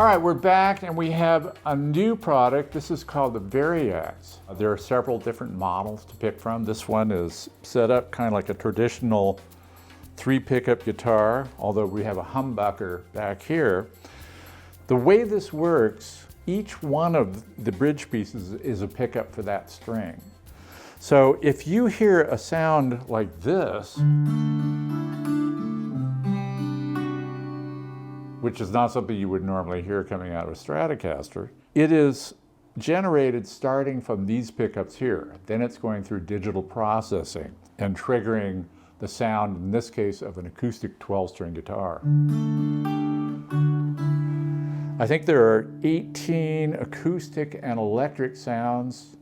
All right, we're back and we have a new product. This is called the Variax. There are several different models to pick from. This one is set up kind of like a traditional 3-pickup guitar, although we have a humbucker back here. The way this works, each one of the bridge pieces is a pickup for that string. So if you hear a sound like this, which is not something you would normally hear coming out of a Stratocaster, it is generated starting from these pickups here. Then it's going through digital processing and triggering the sound, in this case, of an acoustic 12-string guitar. I think there are 18 acoustic and electric sounds,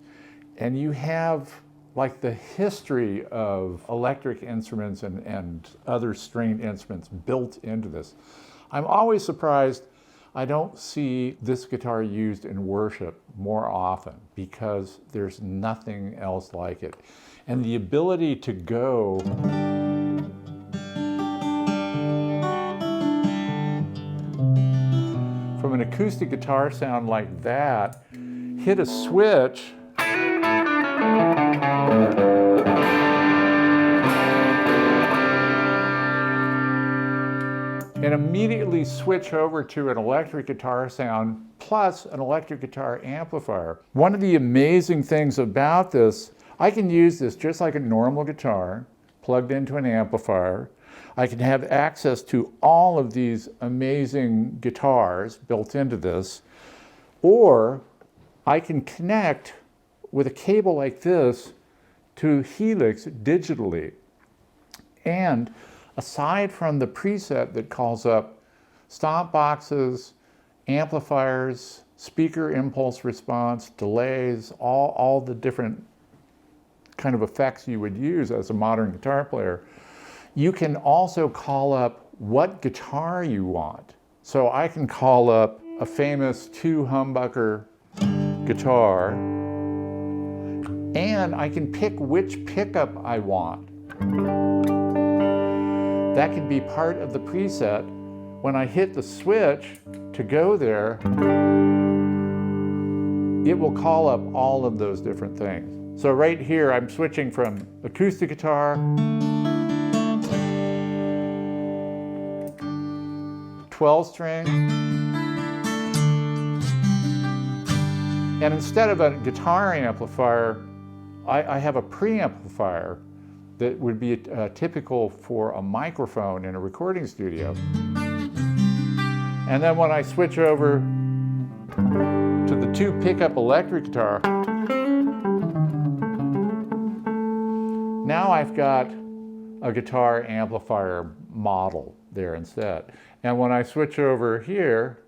and you have like the history of electric instruments and other stringed instruments built into this. I'm always surprised I don't see this guitar used in worship more often because there's nothing else like it. And the ability to go from an acoustic guitar sound like that, hit a switch, and immediately switch over to an electric guitar sound plus an electric guitar amplifier. One of the amazing things about this, I can use this just like a normal guitar, plugged into an amplifier. I can have access to all of these amazing guitars built into this, or I can connect with a cable like this to Helix digitally. And aside from the preset that calls up stop boxes, amplifiers, speaker impulse response, delays, all the different kind of effects you would use as a modern guitar player, you can also call up what guitar you want. So I can call up a famous 2-humbucker guitar, and I can pick which pickup I want. That can be part of the preset. When I hit the switch to go there, it will call up all of those different things. So right here, I'm switching from acoustic guitar, 12-string, and instead of a guitar amplifier, I have a preamplifier that would be typical for a microphone in a recording studio. And then when I switch over to the 2-pickup electric guitar, now I've got a guitar amplifier model there instead. And when I switch over here,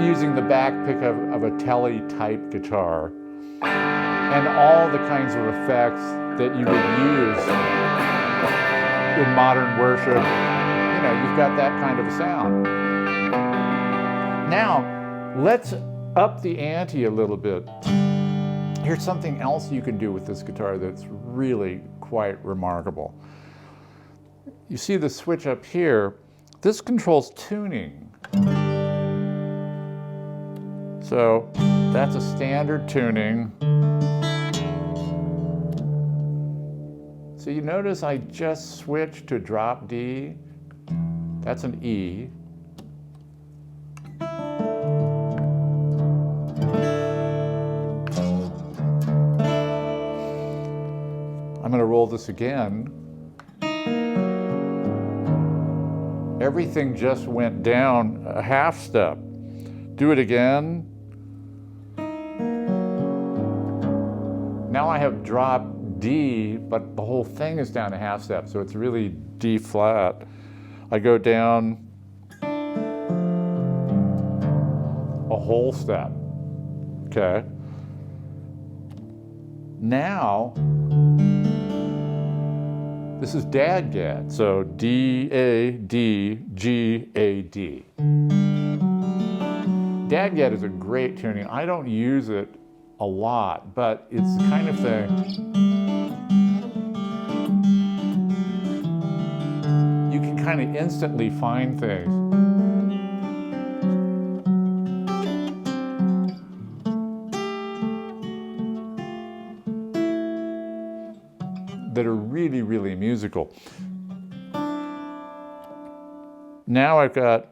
using the back pickup of a Tele type guitar and all the kinds of effects that you would use in modern worship. You know, you've got that kind of a sound. Now, let's up the ante a little bit. Here's something else you can do with this guitar that's really quite remarkable. You see the switch up here. This controls tuning. So that's a standard tuning. So you notice I just switched to drop D. That's an E. I'm going to roll this again. Everything just went down a half step. Do it again. Now I have drop D, but the whole thing is down a half step, so it's really D flat. I go down a whole step, okay? Now, this is Dadgad, so D, A, D, G, A, D. Dadgad is a great tuning. I don't use it a lot, but it's the kind of thing you can kind of instantly find things. That are really, really musical. Now I've got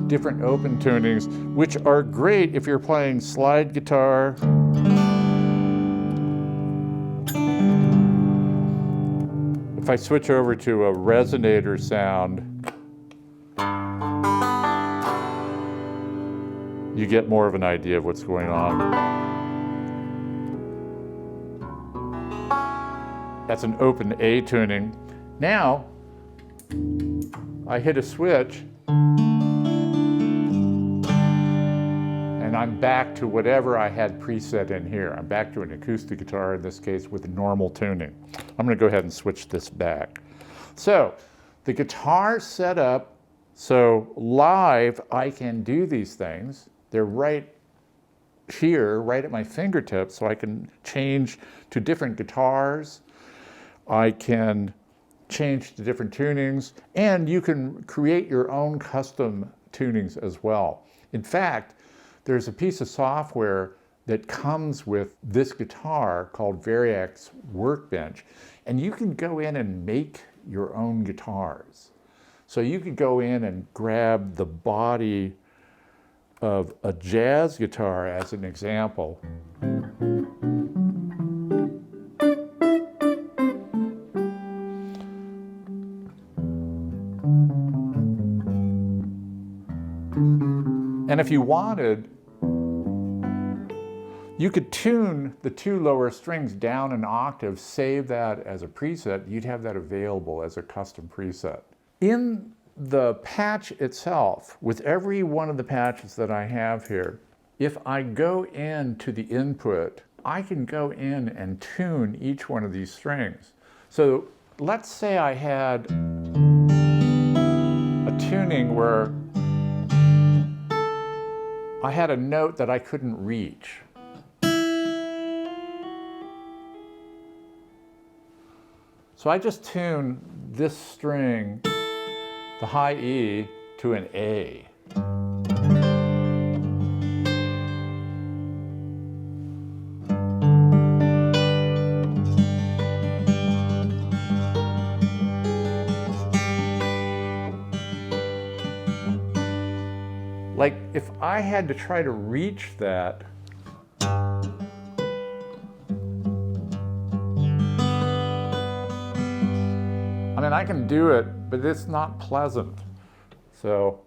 different open tunings, which are great if you're playing slide guitar. If I switch over to a resonator sound, you get more of an idea of what's going on. That's an open A tuning. Now, I hit a switch, and I'm back to whatever I had preset in here. I'm back to an acoustic guitar, in this case, with normal tuning. I'm gonna go ahead and switch this back. So, the guitar's set up, so live I can do these things. They're right here, right at my fingertips, so I can change to different guitars. I can change to different tunings, and you can create your own custom tunings as well. In fact, there's a piece of software that comes with this guitar called Variax Workbench, and you can go in and make your own guitars. So you could go in and grab the body of a jazz guitar as an example. And if you wanted, you could tune the 2 lower strings down an octave, save that as a preset. You'd have that available as a custom preset. In the patch itself, with every one of the patches that I have here, if I go into the input, I can go in and tune each one of these strings. So let's say I had a tuning where I had a note that I couldn't reach. So I just tune this string, the high E, to an A. Like, if I had to try to reach that, I mean, I can do it, but it's not pleasant. So,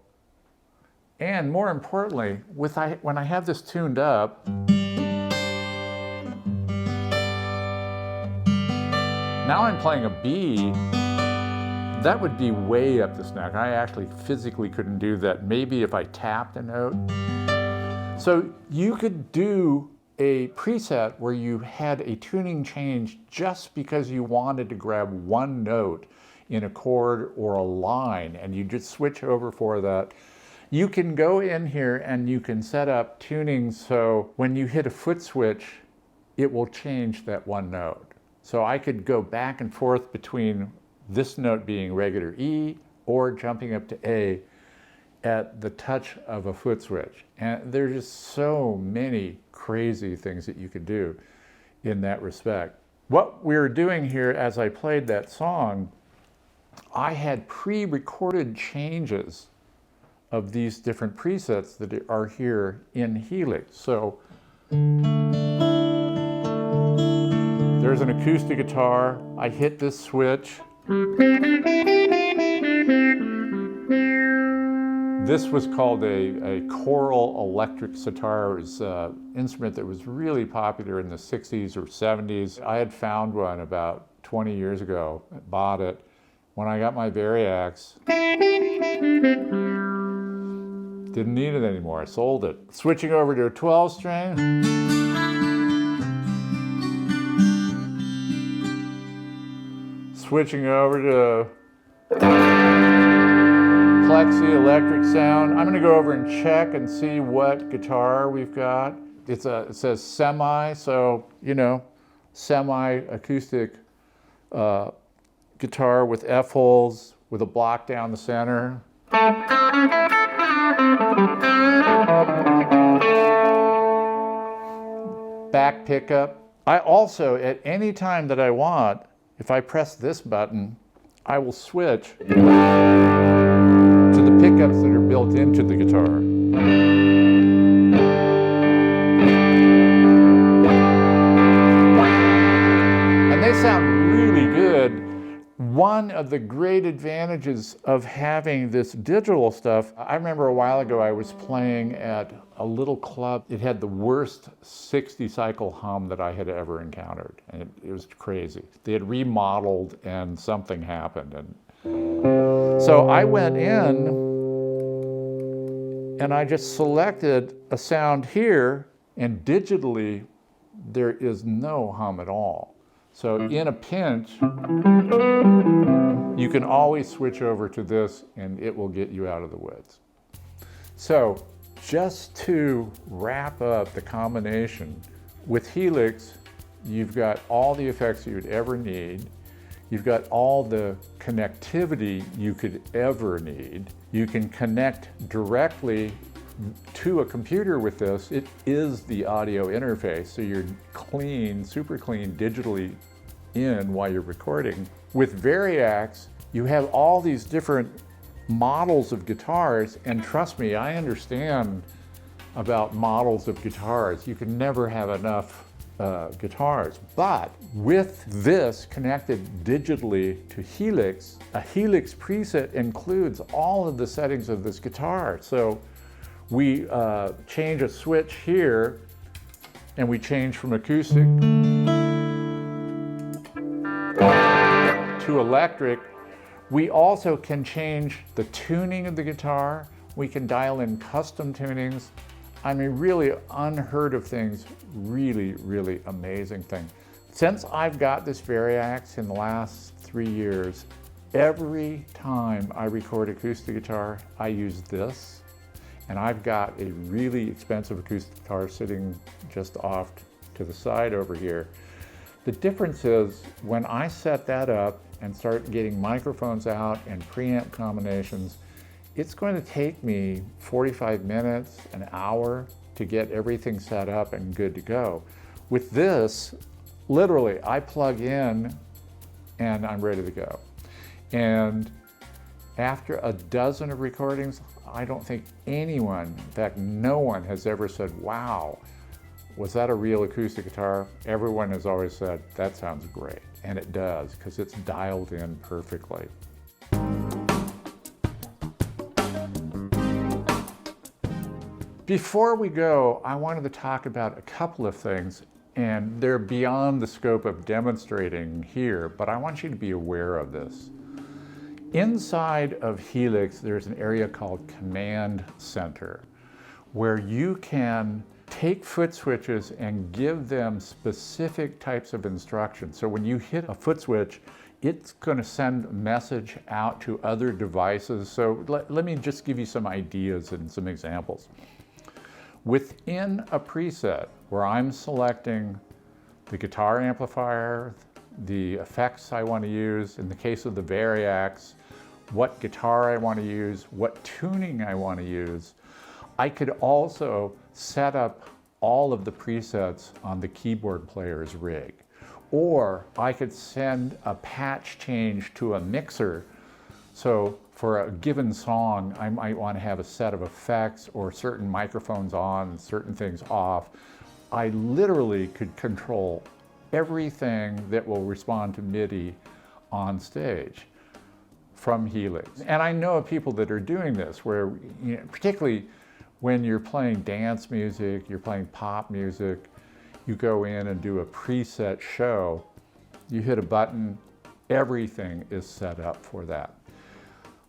and more importantly, when I have this tuned up, now I'm playing a B. That would be way up this neck. I actually physically couldn't do that. Maybe if I tapped a note. So you could do a preset where you had a tuning change just because you wanted to grab one note in a chord or a line, and you just switch over for that. You can go in here and you can set up tuning so when you hit a foot switch, it will change that one note. So I could go back and forth between this note being regular E or jumping up to A at the touch of a foot switch. And there's just so many crazy things that you could do in that respect. What we were doing here as I played that song, I had pre-recorded changes of these different presets that are here in Helix. So there's an acoustic guitar. I hit this switch. This was called a choral electric sitar. It was an instrument that was really popular in the 60s or 70s. I had found one about 20 years ago, bought it. When I got my Variax, didn't need it anymore, I sold it. Switching over to a 12 string. Switching over to Plexi electric sound. I'm gonna go over and check and see what guitar we've got. It says semi, so, you know, semi-acoustic guitar with F-holes with a block down the center. Back pickup. I also, at any time that I want, if I press this button, I will switch to the pickups that are built into the guitar. And they sound really good. One of the great advantages of having this digital stuff, I remember a while ago I was playing at a little club. It had the worst 60 cycle hum that I had ever encountered. And it was crazy. They had remodeled and something happened. And so I went in and I just selected a sound here, and digitally there is no hum at all. So in a pinch, you can always switch over to this and it will get you out of the woods. So just to wrap up the combination, with Helix, you've got all the effects you would ever need. You've got all the connectivity you could ever need. You can connect directly to a computer with this. It is the audio interface, so you're clean, super clean digitally in while you're recording. With Variax, you have all these different models of guitars, and trust me, I understand about models of guitars. You can never have enough guitars, but with this connected digitally to Helix, a Helix preset includes all of the settings of this guitar. So we change a switch here, and we change from acoustic to electric. We also can change the tuning of the guitar. We can dial in custom tunings. I mean, really unheard of things, really, really amazing thing. Since I've got this Variax in the last 3 years, every time I record acoustic guitar, I use this. And I've got a really expensive acoustic guitar sitting just off to the side over here. The difference is when I set that up and start getting microphones out and preamp combinations, it's going to take me 45 minutes, an hour to get everything set up and good to go. With this, literally, I plug in and I'm ready to go. And after a dozen of recordings, I don't think anyone, in fact, no one has ever said, wow, was that a real acoustic guitar? Everyone has always said, that sounds great. And it does, because it's dialed in perfectly. Before we go, I wanted to talk about a couple of things, and they're beyond the scope of demonstrating here, but I want you to be aware of this. Inside of Helix, there's an area called Command Center, where you can take foot switches and give them specific types of instructions. So when you hit a foot switch, it's going to send a message out to other devices. So let me just give you some ideas and some examples. Within a preset where I'm selecting the guitar amplifier, the effects I want to use, in the case of the Variax, what guitar I want to use, what tuning I want to use, I could also set up all of the presets on the keyboard player's rig. Or I could send a patch change to a mixer. So for a given song, I might want to have a set of effects or certain microphones on, certain things off. I literally could control everything that will respond to MIDI on stage from Helix. And I know of people that are doing this where, you know, particularly when you're playing dance music, you're playing pop music, you go in and do a preset show, you hit a button, everything is set up for that.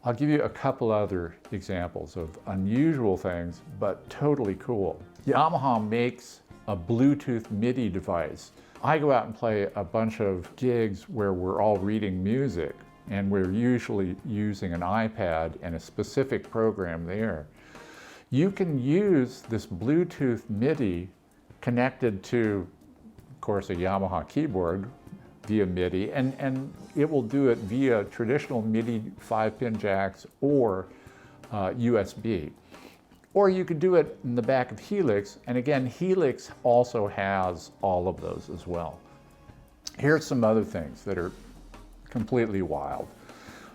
I'll give you a couple other examples of unusual things, but totally cool. Yamaha makes a Bluetooth MIDI device. I go out and play a bunch of gigs where we're all reading music. and we're usually using an iPad and a specific program there, you can use this Bluetooth MIDI connected to, of course, a Yamaha keyboard via MIDI, and it will do it via traditional MIDI 5-pin jacks or USB. Or you could do it in the back of Helix, and again, Helix also has all of those as well. Here's some other things that are completely wild.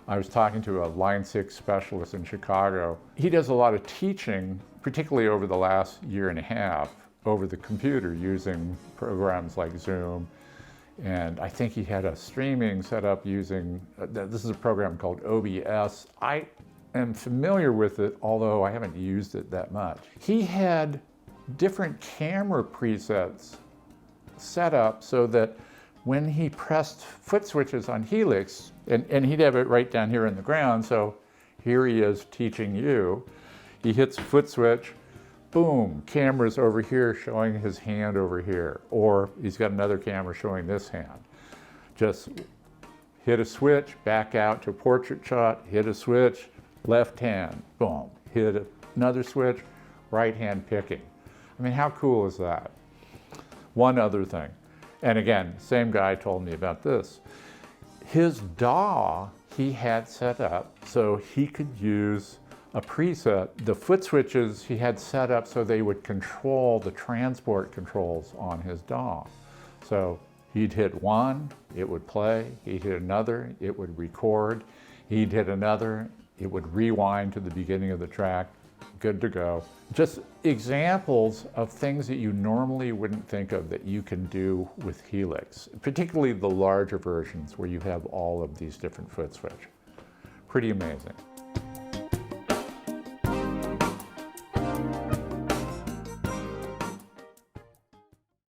I was talking to a Line 6 specialist in Chicago. He does a lot of teaching, particularly over the last year and a half, over the computer using programs like Zoom. And I think he had a streaming set up using, this is a program called OBS. I am familiar with it, although I haven't used it that much. He had different camera presets set up so that when he pressed foot switches on Helix, and he'd have it right down here in the ground, so here he is teaching you. He hits foot switch, boom, camera's over here showing his hand over here, or he's got another camera showing this hand. Just hit a switch, back out to portrait shot, hit a switch, left hand, boom, hit another switch, right hand picking. I mean, how cool is that? One other thing, and again, same guy told me about this. His DAW he had set up so he could use a preset. The foot switches he had set up so they would control the transport controls on his DAW. So he'd hit one, it would play. He'd hit another, it would record. He'd hit another, it would rewind to the beginning of the track. Good to go. Just examples of things that you normally wouldn't think of that you can do with Helix, particularly the larger versions where you have all of these different foot switch. Pretty amazing.